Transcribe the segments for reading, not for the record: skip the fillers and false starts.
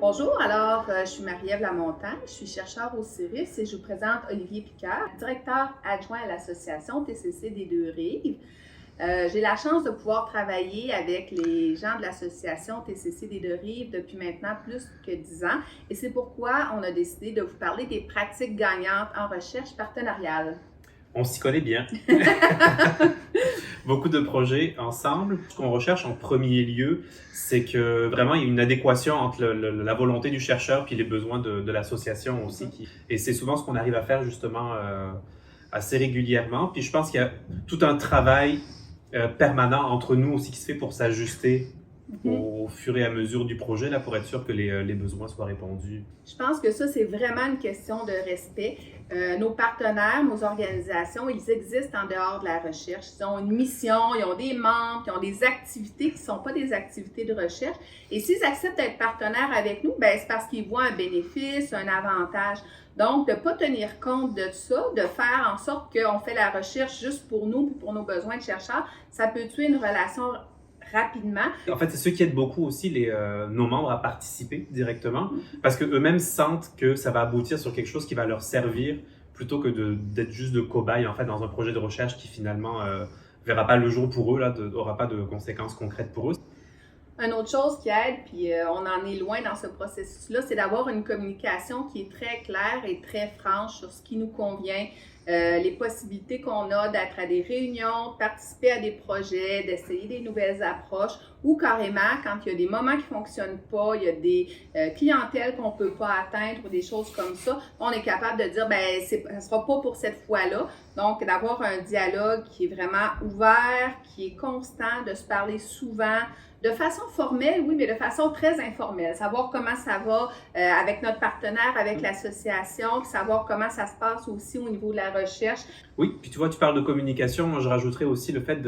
Bonjour, alors je suis Marie-Ève Lamontagne, je suis chercheure au CIRIS et je vous présente Olivier Picard, directeur adjoint à l'association TCC des Deux-Rives. J'ai la chance de pouvoir travailler avec les gens de l'association TCC des Deux-Rives depuis maintenant plus que 10 ans et c'est pourquoi on a décidé de vous parler des pratiques gagnantes en recherche partenariale. On s'y connaît bien. Beaucoup de projets ensemble. Ce qu'on recherche en premier lieu, c'est que vraiment il y a une adéquation entre la volonté du chercheur puis les besoins de l'association aussi. Et c'est souvent ce qu'on arrive à faire justement assez régulièrement. Puis je pense qu'il y a tout un travail permanent entre nous aussi qui se fait pour s'ajuster au fur et à mesure du projet, là, pour être sûr que les besoins soient répondus. Je pense que ça, c'est vraiment une question de respect. Nos partenaires, nos organisations, ils existent en dehors de la recherche. Ils ont une mission, ils ont des membres, ils ont des activités qui ne sont pas des activités de recherche. Et s'ils acceptent d'être partenaires avec nous, ben, c'est parce qu'ils voient un bénéfice, un avantage. Donc, de ne pas tenir compte de ça, de faire en sorte qu'on fait la recherche juste pour nous et pour nos besoins de chercheurs, ça peut tuer une relation rapidement. En fait, c'est ce qui aide beaucoup aussi nos membres à participer directement parce qu'eux-mêmes sentent que ça va aboutir sur quelque chose qui va leur servir plutôt que d'être juste de cobayes en fait, dans un projet de recherche qui finalement verra pas le jour pour eux, n'aura pas de conséquences concrètes pour eux. Une autre chose qui aide, puis on en est loin dans ce processus-là, c'est d'avoir une communication qui est très claire et très franche sur ce qui nous convient, les possibilités qu'on a d'être à des réunions, de participer à des projets, d'essayer des nouvelles approches ou carrément, quand il y a des moments qui ne fonctionnent pas, il y a des clientèles qu'on ne peut pas atteindre ou des choses comme ça, on est capable de dire, ben ça ne sera pas pour cette fois-là. Donc, d'avoir un dialogue qui est vraiment ouvert, qui est constant, de se parler souvent, de façon formelle, oui, mais de façon très informelle. Savoir comment ça va avec notre partenaire, avec l'association, savoir comment ça se passe aussi au niveau de la recherche. Oui, puis tu vois, tu parles de communication. Moi, je rajouterais aussi le fait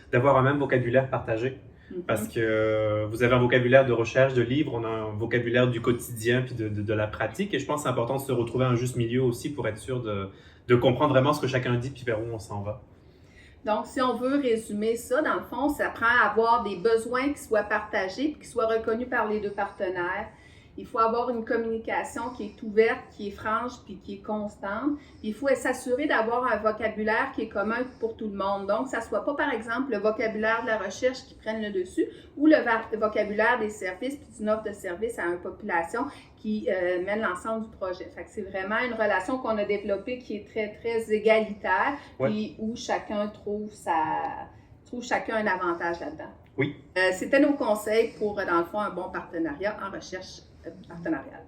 d'avoir un même vocabulaire partagé. Parce que vous avez un vocabulaire de recherche, de livres, on a un vocabulaire du quotidien puis de la pratique. Et je pense que c'est important de se retrouver un juste milieu aussi pour être sûr de comprendre vraiment ce que chacun dit puis vers où on s'en va. Donc, si on veut résumer ça, dans le fond, ça prend à avoir des besoins qui soient partagés et qui soient reconnus par les deux partenaires. Il faut avoir une communication qui est ouverte, qui est franche puis qui est constante. Puis il faut s'assurer d'avoir un vocabulaire qui est commun pour tout le monde. Donc, ça ne soit pas, par exemple, le vocabulaire de la recherche qui prenne le dessus ou le vocabulaire des services puis d'une offre de service à une population qui mène l'ensemble du projet. Fait que c'est vraiment une relation qu'on a développée qui est très, très égalitaire et où chacun trouve chacun un avantage là-dedans. Oui. C'était nos conseils pour, dans le fond, un bon partenariat en recherche partenariale.